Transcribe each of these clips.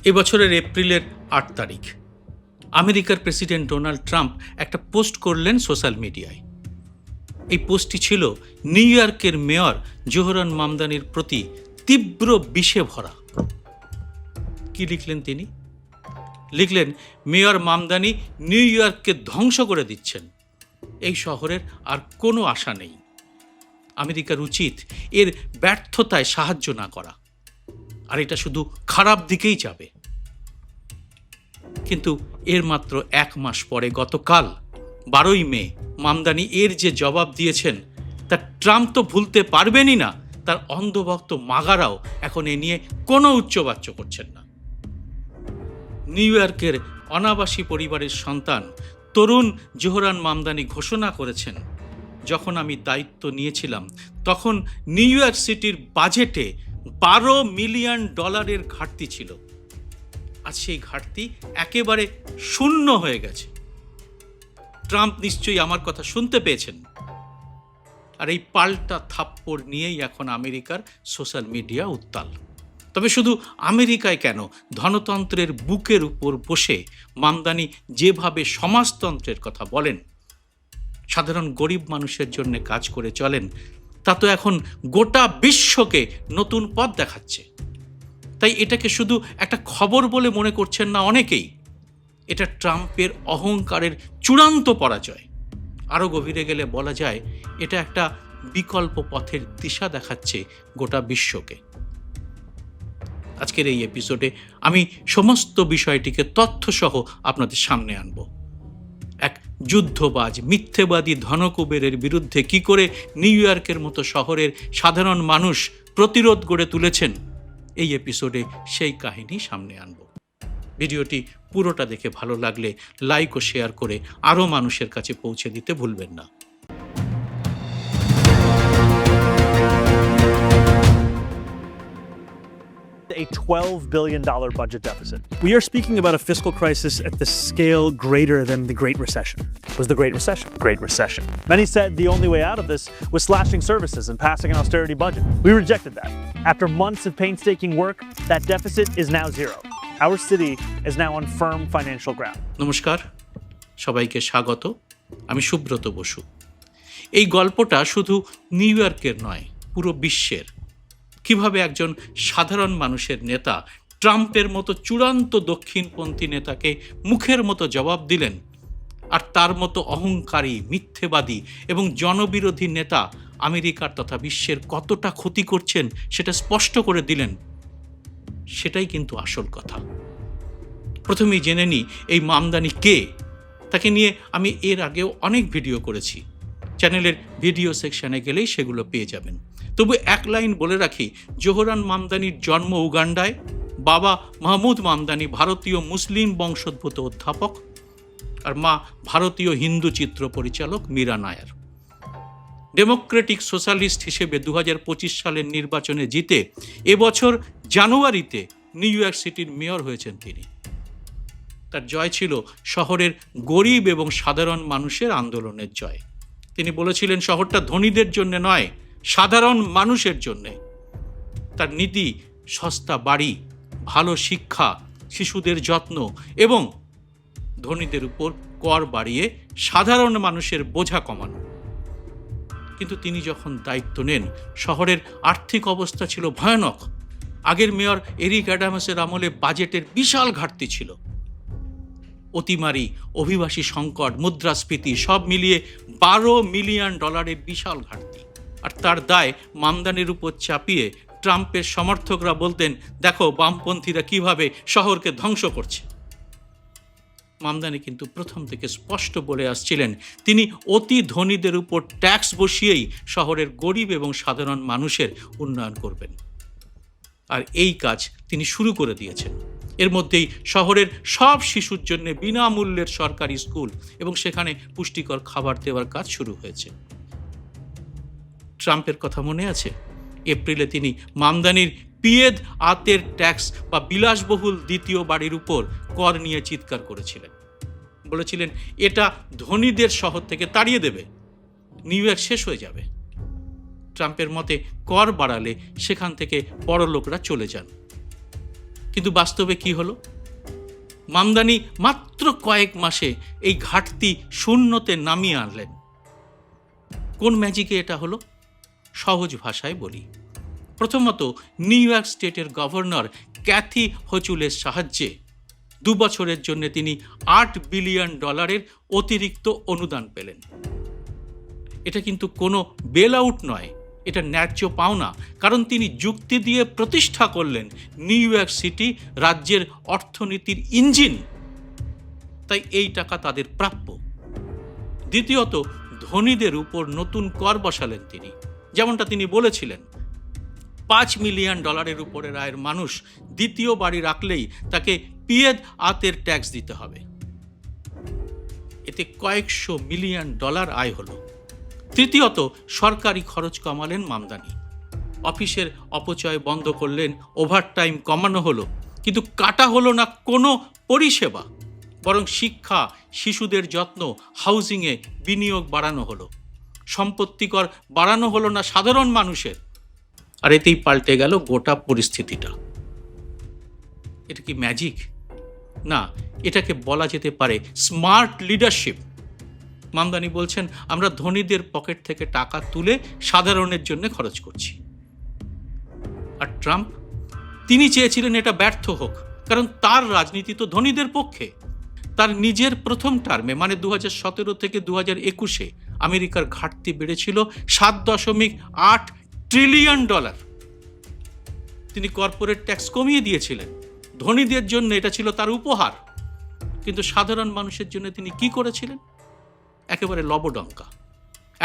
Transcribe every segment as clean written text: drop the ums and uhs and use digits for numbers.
এবছরের এপ্রিলের ৮ তারিখ আমেরিকার প্রেসিডেন্ট ডোনাল্ড ট্রাম্প একটা পোস্ট করলেন সোশ্যাল মিডিয়ায়। এই পোস্টটি ছিল নিউ ইয়র্কের মেয়র জোহরান মামদানির প্রতি তীব্র বিষে ভরা। কি লিখলেন তিনি? লিখলেন, মেয়র মামদানি নিউ ইয়র্ককে ধ্বংস করে দিচ্ছেন। এই শহরের আর কোনো আশা নেই। আমেরিকার উচিত এর ব্যর্থতায় সাহায্য না করা, আর এটা শুধু খারাপ দিকেই যাবে। কিন্তু এর মাত্র ১ মাস পরে গতকাল ১২ই মে মামদানি এর যে জবাব দিয়েছেন তা ট্রাম্প তো ভুলতে পারবেনই না, তার অন্ধভক্ত মাগারাও এখন এ নিয়ে কোনো উচ্চবাচ্য করছেন না। নিউ ইয়র্কের অনাবাসী পরিবারের সন্তান তরুণ জোহরান মামদানি ঘোষণা করেছেন, যখন আমি দায়িত্ব নিয়েছিলাম তখন নিউ ইয়র্ক সিটির বাজেটে $12 মিলিয়ন ঘাটতি ছিল। আজ সেই ঘাটতি একেবারে শূন্য হয়ে গেছে। ট্রাম্প নিশ্চয়ই আমার কথা শুনতে পেয়েছেন। আর এই পাল্টা থাপ্পড় নিয়েই এখন আমেরিকার সোশ্যাল মিডিয়া উত্তাল। তবে শুধু আমেরিকায় কেন, ধনতন্ত্রের বুকের উপর বসে মামদানি যেভাবে সমাজতন্ত্রের কথা বলেন, সাধারণ গরিব মানুষের জন্য কাজ করে চলেন, তা তো এখন গোটা বিশ্বকে নতুন পথ দেখাচ্ছে। তাই এটাকে শুধু একটা খবর বলে মনে করছেন না অনেকেই। এটা ট্রাম্পের অহংকারের চূড়ান্ত পরাজয়। আরও গভীরে গেলে বলা যায়, এটা একটা বিকল্প পথের দিশা দেখাচ্ছে গোটা বিশ্বকে। আজকের এই এপিসোডে আমি সমস্ত বিষয়টিকে তথ্যসহ আপনাদের সামনে আনব। এক যুদ্ধবাজ মিথ্যেবাদী ধনকুবেরের বিরুদ্ধে কি করে নিউ ইয়র্কের মতো শহরের সাধারণ মানুষ প্রতিরোধ গড়ে তুলেছেন, এই এপিসোডে সেই কাহিনী সামনে আনব। ভিডিওটি পুরোটা দেখে ভালো লাগলে লাইক ও শেয়ার করে আরও মানুষের কাছে পৌঁছে দিতে ভুলবেন না। A $12 billion budget deficit. We are speaking about a fiscal crisis at the scale greater than the Great Recession. Was the Great Recession? Great Recession. Many said the only way out of this was slashing services and passing an austerity budget. We rejected that. After months of painstaking work, that deficit is now zero. Our city is now on firm financial ground. নমস্কার, সবাইকে স্বাগত। আমি সুব্রত বসু। এই গল্পটা শুধু new ইয়র্কের নয়, পুরো বিশ্বের। কিভাবে একজন সাধারণ মানুষের নেতা ট্রাম্পের মতো চূড়ান্ত দক্ষিণপন্থী নেতাকে মুখের মতো জবাব দিলেন, আর তার মতো অহংকারী, মিথ্যেবাদী এবং জনবিরোধী নেতা আমেরিকার তথা বিশ্বের কতটা ক্ষতি করছেন সেটা স্পষ্ট করে দিলেন। সেটাই কিন্তু আসল কথা। প্রথমেই জেনে নিই এই মামদানি কে। তাকে নিয়ে আমি এর আগেও অনেক ভিডিও করেছি। চ্যানেলের ভিডিও সেকশনে গেলেই সেগুলো পেয়ে যাবেন। তবু এক লাইন বলে রাখি, জোহরান মামদানির জন্ম উগান্ডায়। বাবা মাহমুদ মামদানি ভারতীয় মুসলিম বংশোদ্ভূত অধ্যাপক, আর মা ভারতীয় হিন্দু চিত্র পরিচালক মীরা নায়ার। ডেমোক্রেটিক সোশ্যালিস্ট হিসেবে 2025 সালের নির্বাচনে জিতে এবছর জানুয়ারিতে নিউ ইয়র্ক সিটির মেয়র হয়েছেন তিনি। তার জয় ছিল শহরের গরিব এবং সাধারণ মানুষের আন্দোলনের জয়। তিনি বলেছিলেন, শহরটা ধনীদের জন্য নয়, সাধারণ মানুষের জন্যে। তার নীতি সস্তা বাড়ি, ভালো শিক্ষা, শিশুদের যত্ন এবং ধনীদের উপর কর বাড়িয়ে সাধারণ মানুষের বোঝা কমানো। কিন্তু তিনি যখন দায়িত্ব নেন, শহরের আর্থিক অবস্থা ছিল ভয়ানক। আগের মেয়র এরিক অ্যাডামসের আমলে বাজেটের বিশাল ঘাটতি ছিল। অতিমারি, অভিবাসী সংকট, মুদ্রাস্ফীতি সব মিলিয়ে $12 মিলিয়ন বিশাল ঘাটতি। আর তার দায় মামদানির উপর চাপিয়ে ট্রাম্পের সমর্থকরা বলতেন, দেখো বামপন্থীরা কিভাবে শহরকে ধ্বংস করছে। মামদানি কিন্তু প্রথম থেকে স্পষ্ট বলে আসছিলেন, তিনি অতি ধনীদের উপর ট্যাক্স বসিয়েই শহরের গরিব এবং সাধারণ মানুষের উন্নয়ন করবেন। আর এই কাজ তিনি শুরু করে দিয়েছেন। এর মধ্যেই শহরের সব শিশুর জন্য বিনামূল্যের সরকারি স্কুল এবং সেখানে পুষ্টিকর খাবার দেওয়ার কাজ শুরু হয়েছে। ট্রাম্পের কথা মনে আছে? এপ্রিলে তিনি মামদানির পিয়েদ আতের ট্যাক্স বা বিলাসবহুল দ্বিতীয় বাড়ির উপর কর নিয়ে চিৎকার করেছিলেন। বলেছিলেন, এটা ধনীদের শহর থেকে তাড়িয়ে দেবে, নিউ ইয়র্ক শেষ হয়ে যাবে। ট্রাম্পের মতে কর বাড়ালে সেখান থেকে বড়লোকরা চলে যান। কিন্তু বাস্তবে কি হলো? মামদানি মাত্র কয়েক মাসে এই ঘাটতি শূন্যতে নামিয়ে আনলেন। কোন ম্যাজিকে এটা হলো? সহজ ভাষায় বলি। প্রথমত, নিউ ইয়র্ক স্টেটের গভর্নর ক্যাথি হোচুলের সাহায্যে 2 বছরের জন্য তিনি $8 বিলিয়ন অতিরিক্ত অনুদান পেলেন। এটা কিন্তু কোনো বেল আউট নয়, এটা ন্যায্য পাওনা, কারণ তিনি যুক্তি দিয়ে প্রতিষ্ঠা করলেন নিউ ইয়র্ক সিটি রাজ্যের অর্থনীতির ইঞ্জিন, তাই এই টাকা তাদের প্রাপ্য। দ্বিতীয়ত, ধনীদের উপর নতুন কর বসালেন তিনি, যেমনটা তিনি বলেছিলেন। $5 মিলিয়ন উপরের আয়ের মানুষ দ্বিতীয় বাড়ি রাখলেই তাকে পিয়েদ আতের ট্যাক্স দিতে হবে। এতে কয়েকশো মিলিয়ন ডলার আয় হলো। তৃতীয়ত, সরকারি খরচ কমালেন মামদানি। অফিসের অপচয় বন্ধ করলেন, ওভারটাইম কমানো হলো, কিন্তু কাটা হলো না কোনো পরিষেবা, বরং শিক্ষা, শিশুদের যত্ন, হাউজিংয়ে বিনিয়োগ বাড়ানো হলো। সম্পত্তি কর বাড়ানো হলো না সাধারণ মানুষের। আর এতেই পাল্টে গেল গোটা পরিস্থিতিটা। এটা কি ম্যাজিক? না, এটাকে বলা যেতে পারে স্মার্ট লিডারশিপ। মামদানি বলছেন, আমরা ধনীদের পকেট থেকে টাকা তুলে সাধারণের জন্য খরচ করছি। আর ট্রাম্প, তিনি চেয়েছিলেন এটা ব্যর্থ হোক, কারণ তার রাজনীতি তো ধনীদের পক্ষে। তার নিজের প্রথম টার্মে, মানে 2017 থেকে 2021-এ আমেরিকার ঘাটতি বেড়েছিল $7.8 ট্রিলিয়ন। তিনি কর্পোরেট ট্যাক্স কমিয়ে দিয়েছিলেন। ধনীদের জন্য এটা ছিল তার উপহার, কিন্তু সাধারণ মানুষের জন্য তিনি কি করেছিলেন? একেবারে লবডঙ্কা।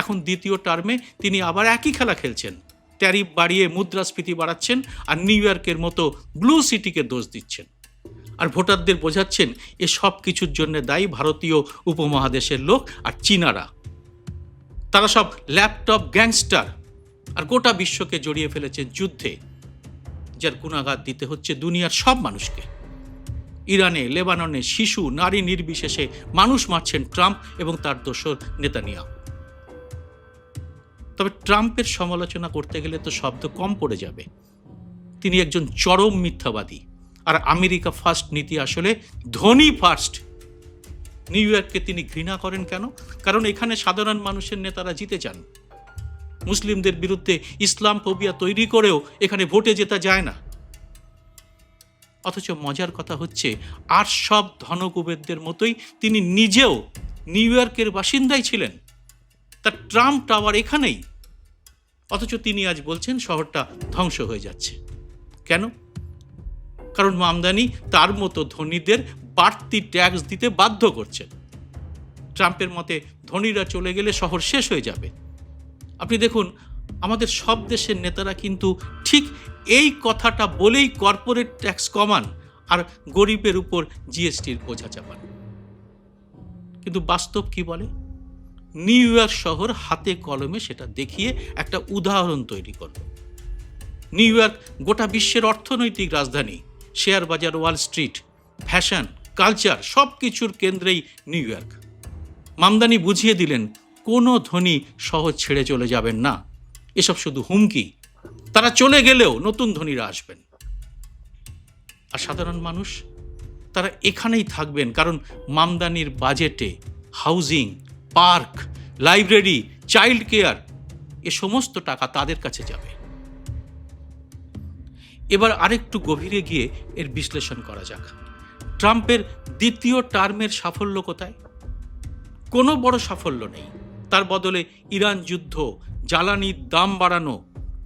এখন দ্বিতীয় টার্মে তিনি আবার একই খেলা খেলছেন। ট্যারিফ বাড়িয়ে মুদ্রাস্ফীতি বাড়াচ্ছেন আর নিউ ইয়র্কের মতো ব্লু সিটিকে দোষ দিচ্ছেন। আর ভোটারদের বোঝাচ্ছেন এ সব কিছুর জন্য দায়ী ভারতীয় উপমহাদেশের লোক আর চীনারা। তারা সব ল্যাপটপ গ্যাংস্টার, আর গোটা বিশ্বকে জড়িয়ে ফেলেছেন যুদ্ধে, যার গুণাগার দিতে হচ্ছে দুনিয়ার সব মানুষকে। ইরানে, লেবাননে শিশু, নারী নির্বিশেষে মানুষ মারছেন ট্রাম্প এবং তার দোসর নেতানিয়াহু। তবে ট্রাম্পের সমালোচনা করতে গেলে তো শব্দ কম পড়ে যাবে। তিনি একজন চরম মিথ্যাবাদী, আর আমেরিকা ফার্স্ট নীতি আসলে ধনী ফার্স্ট। নিউ ইয়র্ককে তিনি ঘৃণা করেন কেন? কারণ এখানে সাধারণ মানুষের নেতারা জিতে যান। মুসলিমদের বিরুদ্ধে ইসলাম ফোবিয়া তৈরি করেও এখানে ভোটে জেতা যায় না। অথচ মজার কথা হচ্ছে, আর সব ধনকুবেরদের মতোই তিনি নিজেও নিউ ইয়র্কের বাসিন্দাই ছিলেন। তার ট্রাম্প টাওয়ার এখানেই, অথচ তিনি আজ বলছেন শহরটা ধ্বংস হয়ে যাচ্ছে। কেন? কারণ মামদানি তার মতো ধনীদের বাড়তি ট্যাক্স দিতে বাধ্য করছেন। ট্রাম্পের মতে ধনীরা চলে গেলে শহর শেষ হয়ে যাবে। আপনি দেখুন, আমাদের সব দেশের নেতারা কিন্তু ঠিক এই কথাটা বলেই কর্পোরেট ট্যাক্স কমান আর গরিবের উপর জিএসটির বোঝা চাপান। কিন্তু বাস্তব কি বলে? নিউ ইয়র্ক শহর হাতে কলমে সেটা দেখিয়ে একটা উদাহরণ তৈরি করল। নিউ ইয়র্ক গোটা বিশ্বের অর্থনৈতিক রাজধানী। শেয়ার বাজার, ওয়াল স্ট্রিট, ফ্যাশন, কালচার সব কিছুর কেন্দ্রেই নিউ ইয়র্ক। মামদানি বুঝিয়ে দিলেন, কোনো ধনী শহর ছেড়ে চলে যাবেন না, এসব শুধু হুমকি। তারা চলে গেলেও নতুন ধনীরা আসবেন। আর সাধারণ মানুষ, তারা এখানেই থাকবেন, কারণ মামদানির বাজেটে housing, park, library, child care এ সমস্ত টাকা তাদের কাছে যাবে। এবার আরেকটু গভীরে গিয়ে এর বিশ্লেষণ করা যাক। ট্রাম্পের দ্বিতীয় টার্মের সাফল্য কোথায়? কোনো বড় সাফল্য নেই। তার বদলে ইরান যুদ্ধ, জ্বালানির দাম বাড়ানো,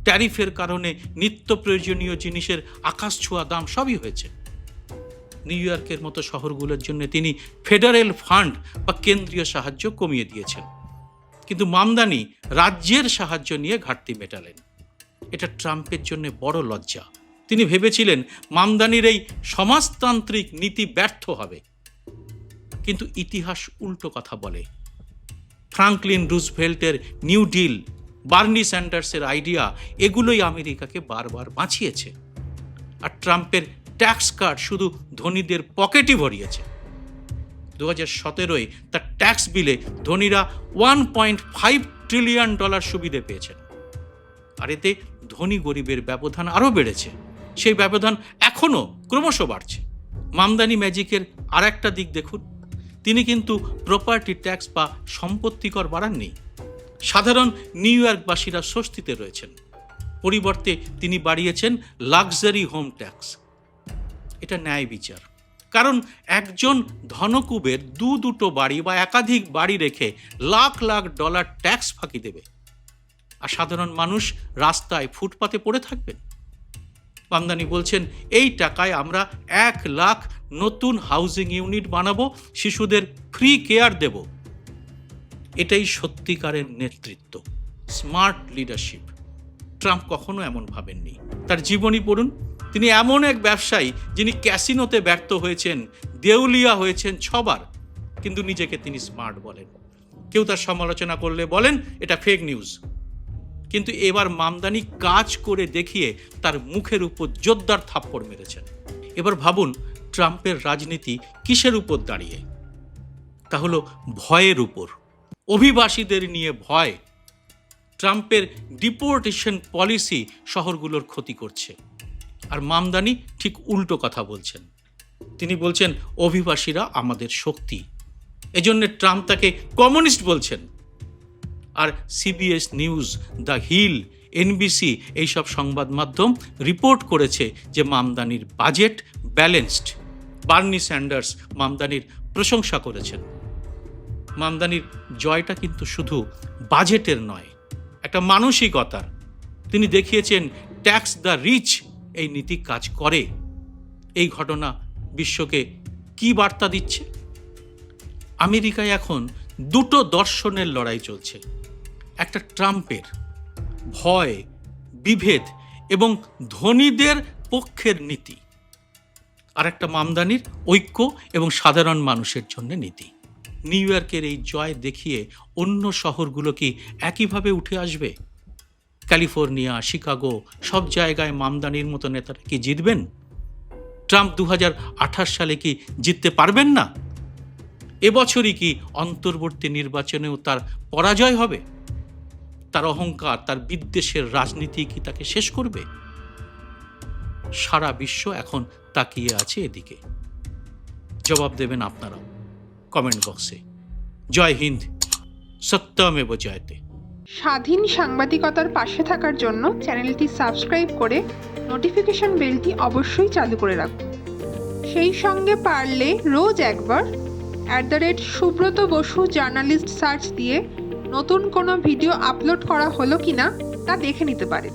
ট্যারিফের কারণে নিত্য প্রয়োজনীয় জিনিসের আকাশ ছোঁয়া দাম সবই হয়েছে। নিউ ইয়র্কের মতো শহরগুলোর জন্য তিনি ফেডারেল ফান্ড বা কেন্দ্রীয় সাহায্য কমিয়ে দিয়েছেন। কিন্তু মামদানি রাজ্যের সাহায্য নিয়ে ঘাটতি মেটালেন। এটা ট্রাম্পের জন্য বড় লজ্জা। তিনি ভেবেছিলেন মামদানির এই সমাজতান্ত্রিক নীতি ব্যর্থ হবে, কিন্তু ইতিহাস উল্টো কথা বলে। ফ্রাঙ্কলিন রুজভেল্টের নিউ ডিল, বার্নি স্যান্ডার্সের আইডিয়া, এগুলোই আমেরিকাকে বারবার বাঁচিয়েছে। আর ট্রাম্পের ট্যাক্স কাট শুধু ধনীদের পকেটই ভরিয়েছে। 2017-এ তার ট্যাক্স বিলে ধনীরা $1.5 ট্রিলিয়ন সুবিধে পেয়েছেন। আর এতে ধনী গরিবের ব্যবধান আরও বেড়েছে। সেই ব্যবধান এখনও ক্রমশ বাড়ছে। মামদানি ম্যাজিকের আর একটা দিক দেখুন, তিনি কিন্তু প্রপার্টি ট্যাক্স বা সম্পত্তি কর বাড়াননি। সাধারণ নিউ ইয়র্কবাসীরা স্বস্তিতে রয়েছেন। পরিবর্তে তিনি বাড়িয়েছেন লাক্সারি হোম ট্যাক্স। এটা ন্যায় বিচার, কারণ একজন ধনকুবের দুটো বাড়ি বা একাধিক বাড়ি রেখে লাখ লাখ ডলার ট্যাক্স ফাঁকি দেবে, আর সাধারণ মানুষ রাস্তায় ফুটপাতে পড়ে থাকবেন। মামদানি বলছেন, এই টাকায় আমরা 1 লাখ নতুন হাউজিং ইউনিট বানাবো, শিশুদের ফ্রি কেয়ার দেব। এটাই সত্যিকারের নেতৃত্ব, স্মার্ট লিডারশিপ। ট্রাম্প কখনো এমন ভাবেননি। তার জীবনী পড়ুন। তিনি এমন এক ব্যবসায়ী যিনি ক্যাসিনোতে ব্যর্থ হয়েছেন, দেউলিয়া হয়েছেন 6 বার, কিন্তু নিজেকে তিনি স্মার্ট বলেন। কেউ তার সমালোচনা করলে বলেন এটা ফেক নিউজ। কিন্তু এবার মামদানি কাজ করে দেখিয়ে তার মুখের উপর জোরদার থাপ্পড় মেরেছেন। এবার ভাবুন, ট্রাম্পের রাজনীতি কিসের উপর দাঁড়িয়ে? তা হলো ভয়ের উপর। অভিবাসীদের নিয়ে ভয়। ট্রাম্পের ডিপোর্টেশন পলিসি শহরগুলোর ক্ষতি করছে, আর মামদানি ঠিক উল্টো কথা বলছেন। তিনি বলছেন অভিবাসীরা আমাদের শক্তি, এজন্য ট্রাম্প তাকে কমিউনিস্ট বলছেন। আর CBS News, the Hill, NBC এইসব সংবাদ মাধ্যম রিপোর্ট করেছে যে মামদানির বাজেট ব্যালেন্সড। বার্নি স্যান্ডার্স মামদানির প্রশংসা করেছেন। মামদানির জয়টা কিন্তু শুধু বাজেটের নয়, একটা মানসিকতার। তিনি দেখিয়েছেন ট্যাক্স দ্য রিচ এই নীতি কাজ করে। এই ঘটনা বিশ্বকে কি বার্তা দিচ্ছে? আমেরিকায় এখন 2 দর্শনের লড়াই চলছে। একটা ট্রাম্পের ভয়, বিভেদ এবং ধনীদের পক্ষের নীতি, আর একটা মামদানির ঐক্য এবং সাধারণ মানুষের জন্য নীতি। নিউ ইয়র্কের এই জয় দেখিয়ে অন্য শহরগুলো কি একইভাবে উঠে আসবে? ক্যালিফোর্নিয়া, শিকাগো, সব জায়গায় মামদানির মতো নেতারা কি জিতবেন? ট্রাম্প 2028 সালে কি জিততে পারবেন না? এবছরই কি অন্তর্বর্তী নির্বাচনেও তার পরাজয় হবে? তার অহংকার, তার বিদ্বেষের রাজনীতি কি তাকে শেষ করবে? সারা বিশ্ব এখন তাকিয়ে আছে এদিকে। জবাব দেবেন আপনারা কমেন্ট বক্সে। জয় হিন্দ, সত্যমেব জয়তে। স্বাধীন সাংবাদিকতার পাশে থাকার জন্য চ্যানেলটি সাবস্ক্রাইব করে নোটিফিকেশন বেলটি অবশ্যই চালু করে রাখুন। সেই সঙ্গে পারলে রোজ একবার @সুব্রত বসু জার্নালিস্ট সার্চ দিয়ে নতুন কোনো ভিডিও আপলোড করা হলো কিনা তা দেখে নিতে পারেন।